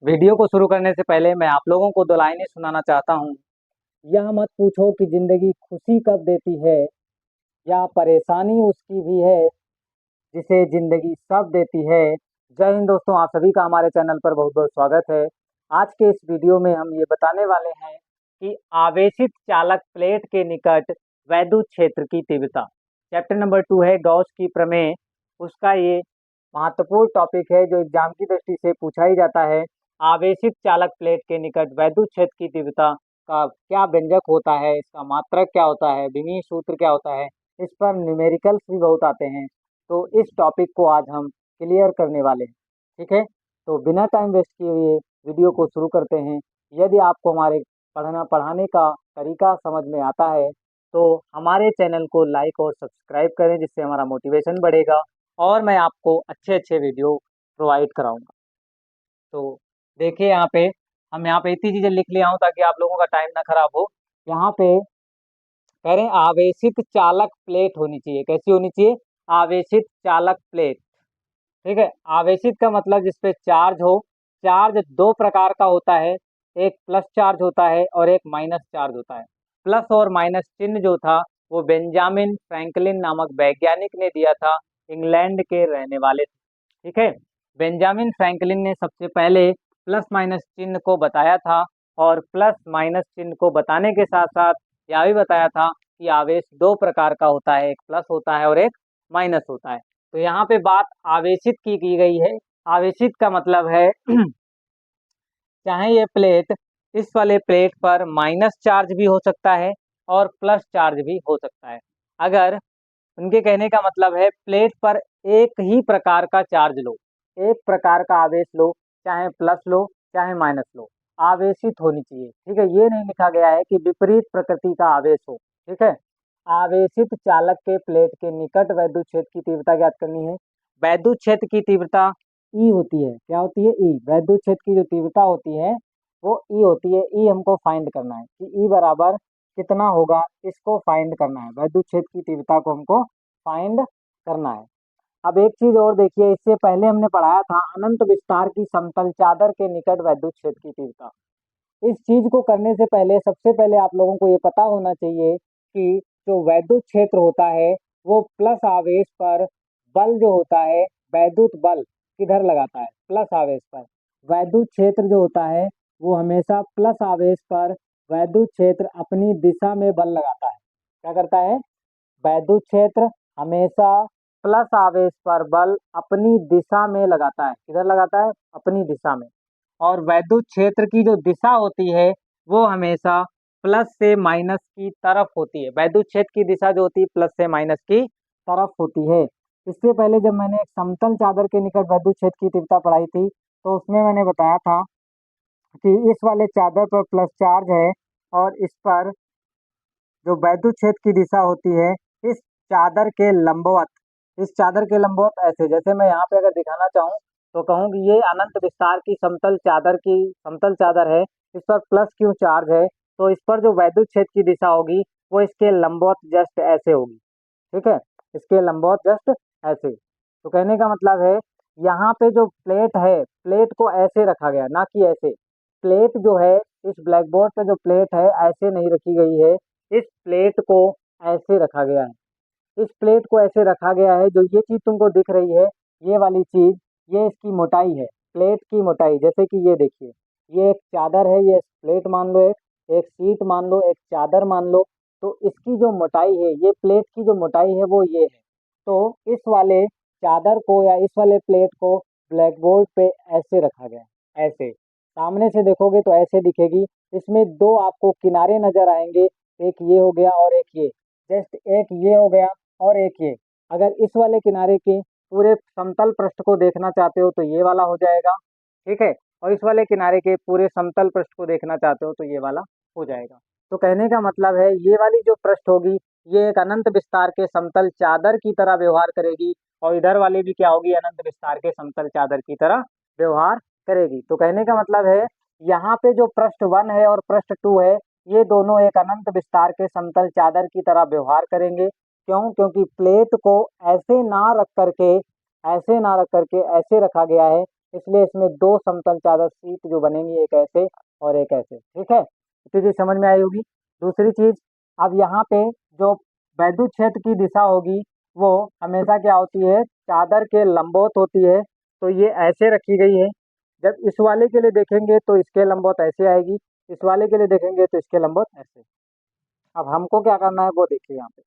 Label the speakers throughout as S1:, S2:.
S1: Video को शुरू करने से पहले मैं आप लोगों को दो लाइनें सुनाना चाहता हूँ। यह मत पूछो कि जिंदगी खुशी कब देती है, या परेशानी उसकी भी है जिसे जिंदगी सब देती है। जय हिंद दोस्तों, आप सभी का हमारे चैनल पर बहुत बहुत स्वागत है। आज के इस वीडियो में हम ये बताने वाले हैं कि आवेशित चालक प्लेट के निकट वैद्युत क्षेत्र की तीव्रता। चैप्टर नंबर 2 है गॉस की प्रमेय। उसका ये महत्वपूर्ण टॉपिक है जो एग्जाम की दृष्टि से पूछा ही जाता है। आवेशित चालक प्लेट के निकट वैद्युत क्षेत्र की तीव्रता का क्या व्यंजक होता है, इसका मात्रक क्या होता है, विमीय सूत्र क्या होता है, इस पर न्यूमेरिकल्स भी बहुत आते हैं। तो इस टॉपिक को आज हम क्लियर करने वाले हैं। ठीक है, तो बिना टाइम वेस्ट किए हुए वीडियो को शुरू करते हैं। यदि आपको हमारे पढ़ाने का तरीका समझ में आता है तो हमारे चैनल को लाइक और सब्सक्राइब करें, जिससे हमारा मोटिवेशन बढ़ेगा और मैं आपको अच्छे अच्छे वीडियो प्रोवाइड कराऊंगा। तो देखिए हम यहाँ पे इतनी चीज़ें लिख लिया हूँ ताकि आप लोगों का टाइम ना खराब हो। यहाँ पे कह रहे हैं आवेशित चालक प्लेट होनी चाहिए। कैसी होनी चाहिए? आवेशित चालक प्लेट। ठीक है, आवेशित का मतलब जिसपे चार्ज हो। चार्ज दो प्रकार का होता है, एक प्लस चार्ज होता है और एक माइनस चार्ज होता है। प्लस और माइनस चिन्ह जो था वो बेंजामिन फ्रैंकलिन नामक वैज्ञानिक ने दिया था, इंग्लैंड के रहने वाले थे। ठीक है, बेंजामिन फ्रैंकलिन ने सबसे पहले प्लस माइनस चिन्ह को बताया था और प्लस माइनस चिन्ह को बताने के साथ साथ यह भी बताया था कि आवेश दो प्रकार का होता है, एक प्लस होता है और एक माइनस होता है। तो यहाँ पे बात आवेशित की गई है। आवेशित का मतलब है चाहे ये प्लेट, इस वाले प्लेट पर माइनस चार्ज भी हो सकता है और प्लस चार्ज भी हो सकता है। अगर उनके कहने का मतलब है प्लेट पर एक ही प्रकार का चार्ज लो, एक प्रकार का आवेश लो, चाहे प्लस लो चाहे माइनस लो, आवेशित होनी चाहिए। ठीक है, ये नहीं लिखा गया है कि विपरीत प्रकृति का आवेश हो। ठीक है, आवेशित चालक के प्लेट के निकट वैद्युत क्षेत्र की तीव्रता ज्ञात करनी है। वैद्युत क्षेत्र की तीव्रता ई होती है। क्या होती है? ई। वैद्युत क्षेत्र की जो तीव्रता होती है वो ई होती है। ई हमको फाइंड करना है कि ई बराबर कितना होगा, इसको फाइंड करना है। वैद्युत क्षेत्र की तीव्रता को हमको फाइंड करना है। अब एक चीज और देखिए, इससे पहले हमने पढ़ाया था अनंत विस्तार की समतल चादर के निकट वैद्युत क्षेत्र की तीव्रता। इस चीज को करने से पहले सबसे पहले आप लोगों को ये पता होना चाहिए कि जो वैद्युत क्षेत्र होता है वो प्लस आवेश पर बल जो होता है, वैद्युत बल किधर लगाता है? प्लस आवेश पर। वैद्युत क्षेत्र जो होता है वो हमेशा प्लस आवेश पर वैद्युत क्षेत्र अपनी दिशा में बल लगाता है। क्या करता है? वैद्युत क्षेत्र हमेशा प्लस आवेश पर बल अपनी दिशा में लगाता है। किधर लगाता है? अपनी दिशा में। और वैद्युत क्षेत्र की जो दिशा होती है वो हमेशा प्लस से माइनस की तरफ होती है। वैद्युत क्षेत्र की दिशा जो होती है प्लस से माइनस की तरफ होती है। इससे पहले जब मैंने एक समतल चादर के निकट वैद्युत क्षेत्र की तीव्रता पढ़ाई थी तो उसमें मैंने बताया था कि इस वाले चादर पर प्लस चार्ज है और इस पर जो वैद्युत क्षेत्र की दिशा होती है इस चादर के लंबवत, इस चादर के लंबवत ऐसे, जैसे मैं यहाँ पे अगर दिखाना चाहूँ तो कहूँ कि ये अनंत विस्तार की समतल चादर है, इस पर प्लस क्यू चार्ज है, तो इस पर जो वैद्युत क्षेत्र की दिशा होगी वो इसके लंबवत जस्ट ऐसे होगी। ठीक है, इसके लंबवत जस्ट ऐसे। तो कहने का मतलब है यहाँ पे जो प्लेट है, प्लेट को ऐसे रखा गया, ना कि ऐसे। प्लेट जो है, इस ब्लैक बोर्ड पे जो प्लेट है ऐसे नहीं रखी गई है, इस प्लेट को ऐसे रखा गया है। इस प्लेट को ऐसे रखा गया है, जो ये चीज तुमको दिख रही है, ये वाली चीज, ये इसकी मोटाई है, प्लेट की मोटाई। जैसे कि ये देखिए, ये एक चादर है, ये प्लेट मान लो, एक एक सीट मान लो, एक चादर मान लो। तो इसकी जो मोटाई है, ये प्लेट की जो मोटाई है वो ये है। तो इस वाले चादर को या इस वाले प्लेट को ब्लैक बोर्ड पे ऐसे रखा गया है, ऐसे। सामने से देखोगे तो ऐसे दिखेगी। इसमें दो आपको किनारे नजर आएंगे, एक ये हो गया और एक ये। जस्ट एक ये हो गया और एक ये। अगर इस वाले किनारे के पूरे समतल पृष्ठ को देखना चाहते हो तो ये वाला हो जाएगा। ठीक है, और इस वाले किनारे के पूरे समतल पृष्ठ को देखना चाहते हो तो ये वाला हो जाएगा। तो कहने का मतलब है ये वाली जो पृष्ठ होगी ये एक अनंत विस्तार के समतल चादर की तरह व्यवहार करेगी, और इधर वाली भी क्या होगी? अनंत विस्तार के समतल चादर की तरह व्यवहार करेगी। तो कहने का मतलब है यहाँ पे जो पृष्ठ 1 है और पृष्ठ 2 है, ये दोनों एक अनंत विस्तार के समतल चादर की तरह व्यवहार करेंगे। क्यों? क्योंकि प्लेट को ऐसे ना रख करके, ऐसे ना रख करके ऐसे रखा गया है, इसलिए इसमें दो समतल चादर शीट जो बनेंगी, एक ऐसे और एक ऐसे। ठीक है, तो चीज समझ में आई होगी। दूसरी चीज, अब यहाँ पे जो वैद्युत क्षेत्र की दिशा होगी वो हमेशा क्या होती है, चादर के लंबवत होती है। तो ये ऐसे रखी गई है। जब इस वाले के लिए देखेंगे तो इसके लंबवत ऐसे आएगी, इस वाले के लिए देखेंगे तो इसके लंबवत ऐसे। अब हमको क्या करना है वो देखिए यहाँ पे।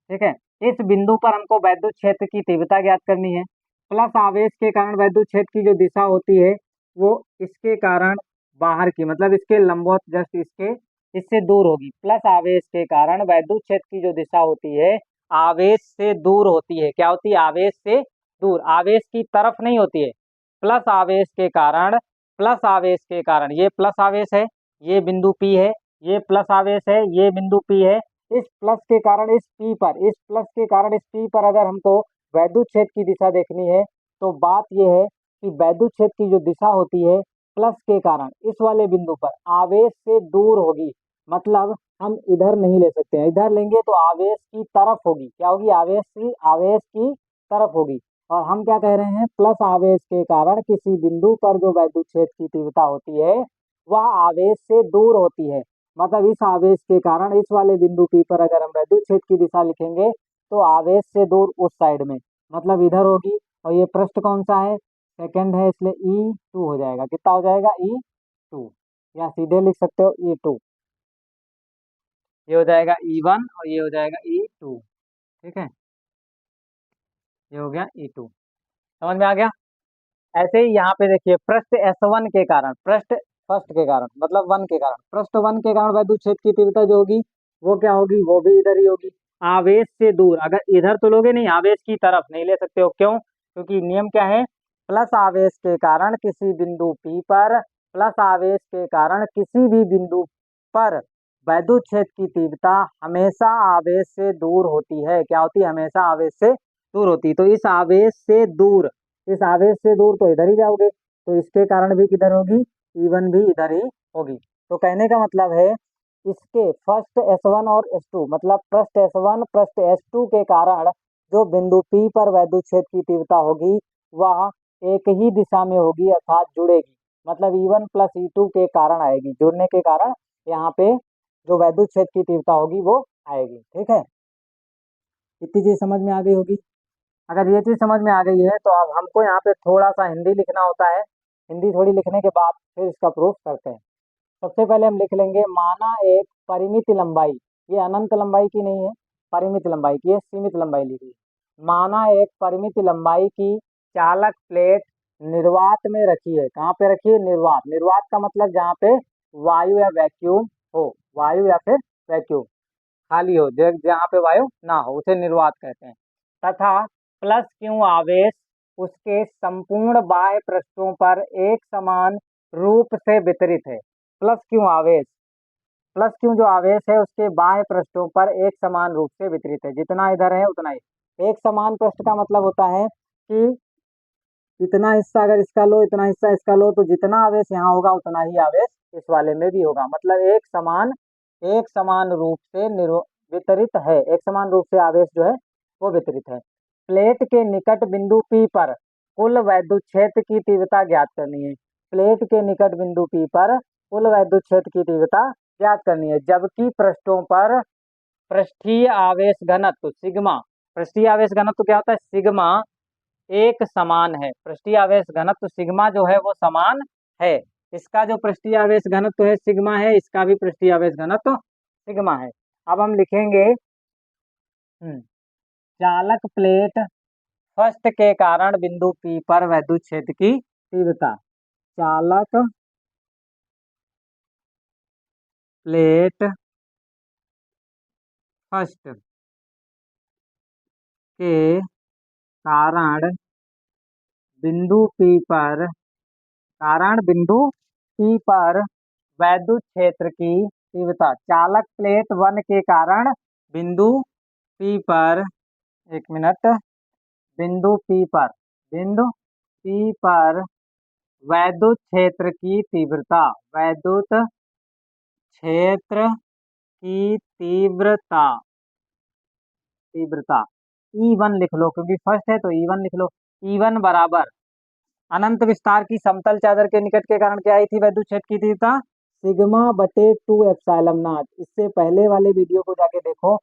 S1: ठीक है, इस बिंदु पर हमको वैद्युत क्षेत्र की तीव्रता ज्ञात करनी है। प्लस आवेश के कारण वैद्युत क्षेत्र की जो दिशा होती है वो इसके कारण बाहर की, मतलब इसके लंबवत, जस्ट इसके, इससे दूर होगी। प्लस आवेश के कारण वैद्युत क्षेत्र की जो दिशा होती है आवेश से दूर होती है। क्या होती है? आवेश से दूर, आवेश की तरफ नहीं होती है। प्लस आवेश के कारण, प्लस आवेश के कारण, ये प्लस आवेश है, ये बिंदु P है, ये प्लस आवेश है, ये बिंदु P है। इस प्लस के कारण इस P पर, इस प्लस के कारण इस P पर अगर हमको वैद्युत क्षेत्र की दिशा देखनी है तो बात यह है कि वैद्युत क्षेत्र की जो दिशा होती है प्लस के कारण इस वाले बिंदु पर आवेश से दूर होगी। मतलब हम इधर नहीं ले सकते हैं, इधर लेंगे तो आवेश की तरफ होगी। क्या होगी? आवेश की तरफ होगी। और हम क्या कह रहे हैं? प्लस आवेश के कारण किसी बिंदु पर जो वैद्युत क्षेत्र की तीव्रता होती है वह आवेश से दूर होती है। मतलब इस आवेश के कारण इस वाले बिंदु P पर अगर हम वैद्युत क्षेत्र की दिशा लिखेंगे तो आवेश से दूर उस साइड में, मतलब इधर होगी। और ये पृष्ठ कौन सा है? सेकंड है, इसलिए E2 हो जाएगा। कितना हो जाएगा? E2। या सीधे लिख सकते हो E2। ये हो जाएगा E1 और ये हो जाएगा E2। ठीक है, ये हो गया E2। समझ में आ गया? ऐसे ही यहाँ पे देखिए, पृष्ठ S1 के कारण, पृष्ठ फर्स्ट के कारण, मतलब 1 के कारण, पृष्ठ 1 के कारण वैद्युत क्षेत्र की तीव्रता जो होगी वो क्या होगी? वो भी इधर ही होगी, आवेश से दूर। अगर इधर तो लोगे नहीं, आवेश की तरफ नहीं ले सकते हो। क्यों? क्योंकि नियम क्या है? प्लस आवेश के कारण किसी बिंदु P पर, प्लस आवेश के कारण किसी भी बिंदु पर वैद्युत क्षेत्र की तीव्रता हमेशा आवेश से दूर होती है। क्या होती है? हमेशा आवेश से दूर होती है। तो इस आवेश से दूर, इस आवेश से दूर तो इधर ही जाओगे, तो इसके कारण भी किधर होगी? E1 भी इधर ही होगी। तो कहने का मतलब है इसके फर्स्ट S1 और S2, मतलब पृष्ठ S1 पृष्ठ S2 के कारण जो बिंदु P पर वैद्युत क्षेत्र की तीव्रता होगी वह एक ही दिशा में होगी, अर्थात जुड़ेगी। मतलब E1 प्लस E2 के कारण आएगी, जुड़ने के कारण यहाँ पे जो वैद्युत क्षेत्र की तीव्रता होगी वो आएगी। ठीक है, इतनी चीज समझ में आ गई होगी। अगर ये चीज समझ में आ गई है तो अब हमको यहाँ पे थोड़ा सा हिंदी लिखना होता है। हिंदी थोड़ी लिखने के बाद फिर इसका प्रूफ करते हैं। सबसे पहले हम लिख लेंगे, माना एक परिमित लंबाई, ये अनंत लंबाई की नहीं है, परिमित लंबाई की है, सीमित लंबाई ली गई। माना एक परिमित लंबाई की चालक प्लेट निर्वात में रखी है। कहाँ पे रखी है? निर्वात। निर्वात का मतलब जहाँ पे वायु या वैक्यूम हो, वायु या फिर वैक्यूम खाली हो, जहाँ पे वायु ना हो उसे निर्वात कहते हैं। तथा प्लस क्यू आवेश उसके संपूर्ण बाह्य पृष्ठों पर एक समान रूप से वितरित है। प्लस क्यू आवेश, प्लस क्यू जो आवेश है उसके बाह्य पृष्ठों पर एक समान रूप से वितरित है। जितना इधर है उतना ही। एक समान पृष्ठ का मतलब होता है कि इतना हिस्सा अगर इसका लो, इतना हिस्सा इसका लो, तो जितना आवेश यहाँ होगा उतना ही आवेश इस वाले में भी होगा। मतलब एक समान रूप से वितरित है, एक समान रूप से आवेश जो है वो वितरित है। प्लेट के निकट बिंदु P पर कुल वैद्युत क्षेत्र की तीव्रता ज्ञात करनी है। प्लेट के निकट बिंदु P पर कुल वैद्युत क्षेत्र की तीव्रता ज्ञात करनी है, जबकि पृष्ठों पर पृष्ठीय आवेश घनत्व सिग्मा, पृष्ठीय आवेश घनत्व क्या होता है? सिग्मा एक समान है। पृष्ठीय आवेश घनत्व सिग्मा जो है वो समान है। इसका जो पृष्ठीय आवेश घनत्व है सिग्मा है, इसका भी पृष्ठीय आवेश घनत्व सिग्मा है। अब हम लिखेंगे चालक प्लेट फर्स्ट के कारण बिंदु P पर वैद्युत क्षेत्र की तीव्रता। चालक प्लेट फर्स्ट के कारण बिंदु P पर, कारण बिंदु P पर वैद्युत क्षेत्र की तीव्रता। चालक प्लेट 1 के कारण बिंदु P पर, एक मिनट, बिंदु P पर, बिंदु P पर वैद्युत क्षेत्र की तीव्रता, वैद्युत क्षेत्र की तीव्रता, तीव्रता E1 लिख लो, क्योंकि फर्स्ट है तो E1 लिख लो। E1 बराबर अनंत विस्तार की समतल चादर के निकट के कारण क्या आई थी वैद्युत क्षेत्र की तीव्रता? सिग्मा बटे 2 एप्सिलॉन नॉट। इससे पहले वाले वीडियो को जाके देखो,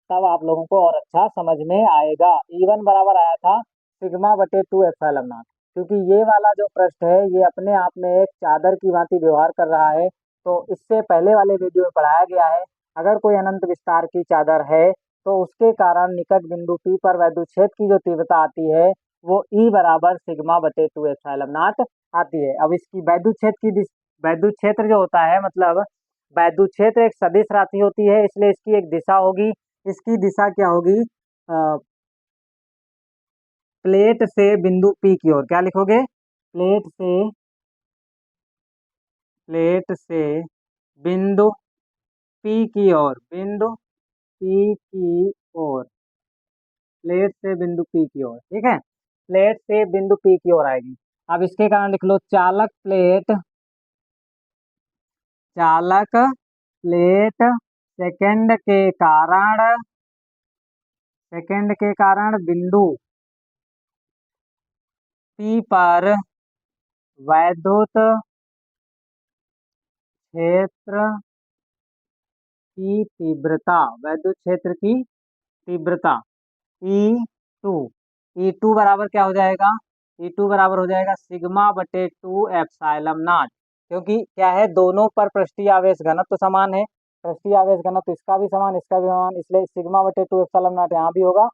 S1: तब आप लोगों को और अच्छा समझ में आएगा। E1 बराबर आया था सिग्मा बटे 2 एप्सिलॉन नॉट, क्योंकि ये वाला जो पृष्ठ है ये अपने आप में एक चादर की भांति व्यवहार कर रहा है। तो इससे पहले वाले वीडियो में पढ़ाया गया है, अगर कोई अनंत विस्तार की चादर है तो उसके कारण निकट बिंदु P पर वैद्युत क्षेत्र की जो तीव्रता आती है वो E बराबर सिग्मा बटे 2 एप्सिलॉन नॉट आती है। अब इसकी वैद्युत क्षेत्र की वैद्युत क्षेत्र जो होता है, मतलब वैद्युत क्षेत्र एक सदिश राशि होती है, इसलिए इसकी एक दिशा होगी। इसकी दिशा क्या होगी? प्लेट से बिंदु P की ओर। क्या लिखोगे? प्लेट से बिंदु P की ओर, बिंदु P की ओर, प्लेट से बिंदु P की ओर। ठीक है, प्लेट से बिंदु P की ओर आएगी। अब इसके कारण लिख लो चालक प्लेट सेकंड के कारण बिंदु P पर वैद्युत क्षेत्र की तीव्रता, वैद्युत क्षेत्र की तीव्रता E2। E2 बराबर क्या हो जाएगा? E2 बराबर हो जाएगा सिग्मा बटे 2 एप्सिलॉन नॉट। क्योंकि क्या है, दोनों पर पृष्ठीय आवेश घनत्व तो समान है, पृष्ठीय आवेश घनत्व इसका भी समान इसका भी समान, इसलिए सिग्मा बटे 2 एप्सिलॉन नॉट यहाँ भी होगा,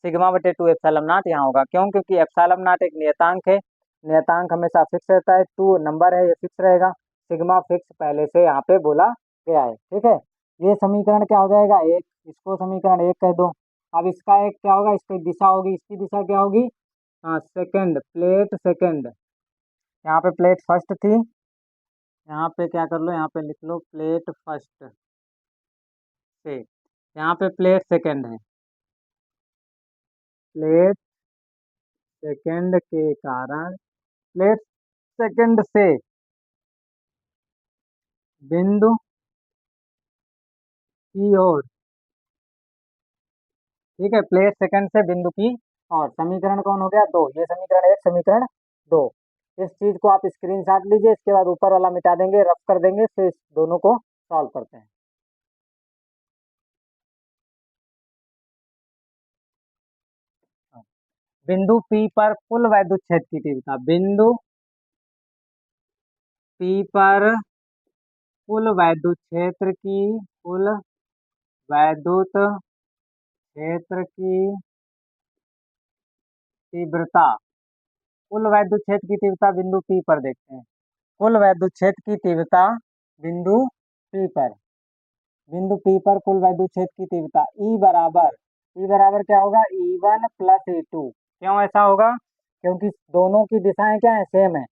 S1: सिग्मा बटे 2 एप्सिलॉन नॉट यहाँ होगा। क्यों? क्योंकि एप्सिलॉन नॉट एक नियतांक है, नियतांक हमेशा फिक्स रहता है, 2 नंबर है ये फिक्स रहेगा, सिग्मा फिक्स पहले से यहाँ पे बोला गया है। ठीक है, ये समीकरण क्या हो जाएगा? एक, इसको समीकरण 1 कह दो। अब इसका एक क्या होगा? इसकी दिशा होगी, इसकी दिशा क्या होगी? हाँ, सेकंड, प्लेट सेकंड। यहाँ पे प्लेट फर्स्ट थी, यहाँ पे क्या कर लो, यहाँ पे लिख लो प्लेट फर्स्ट से, यहाँ पे प्लेट सेकंड है। प्लेट सेकंड के कारण प्लेट सेकंड से बिंदु की ओर। ठीक है, प्लेट सेकंड से बिंदु की और समीकरण कौन हो गया? 2। ये समीकरण 1, समीकरण 2। इस चीज को आप स्क्रीनशॉट लीजिए, इसके बाद ऊपर वाला मिटा देंगे, रफ कर देंगे, फिर इस दोनों को सॉल्व करते हैं। बिंदु P पर कुल वैद्युत क्षेत्र की तीव्रता, बिंदु P पर कुल वैद्युत क्षेत्र की, कुल वैद्युत क्षेत्र की तीव्रता, कुल वैद्युत क्षेत्र की तीव्रता बिंदु P पर देखते हैं। कुल वैद्युत क्षेत्र की तीव्रता बिंदु P पर, बिंदु P पर कुल वैद्युत क्षेत्र की तीव्रता E बराबर क्या होगा? E1 plus E2। क्यों ऐसा होगा? क्योंकि दोनों की दिशाएं क्या है? सेम है।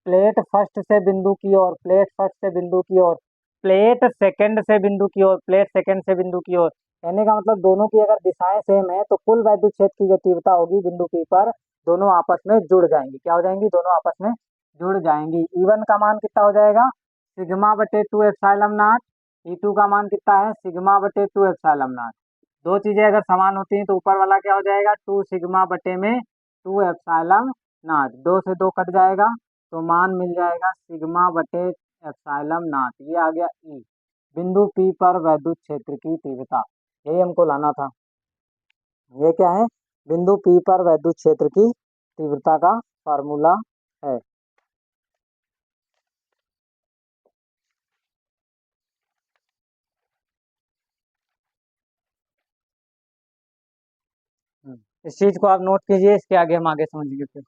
S1: प्लेट फर्स्ट से बिंदु की ओर, प्लेट फर्स्ट से बिंदु की ओर, प्लेट सेकंड से बिंदु की ओर, प्लेट सेकंड से बिंदु की ओर। कहने का मतलब दोनों की अगर दिशाएं सेम है तो कुल वैद्युत क्षेत्र की जो तीव्रता होगी बिंदु P पर, दोनों आपस में जुड़ जाएंगी। क्या हो जाएंगी? दोनों आपस में जुड़ जाएंगी। E1 का मान कितना हो जाएगा? सिग्मा बटे 2 एप्सिलॉन नॉट। E2 का मान कितना है? सिग्मा बटे 2 एप्सिलॉन नॉट। दो चीजें अगर समान होती हैं तो ऊपर वाला क्या हो जाएगा? 2 सिग्मा बटे में 2 एप्सिलॉन नॉट, 2 से 2 कट जाएगा तो मान मिल जाएगा सिग्मा बटे एप्सिलॉन नॉट। ये आ गया ई, बिंदु P पर वैद्युत क्षेत्र की तीव्रता। यही हमको लाना था। ये क्या है? बिंदु P पर वैद्युत क्षेत्र की तीव्रता का फॉर्मूला है। इस चीज को आप नोट कीजिए, इसके आगे हम आगे समझेंगे फिर।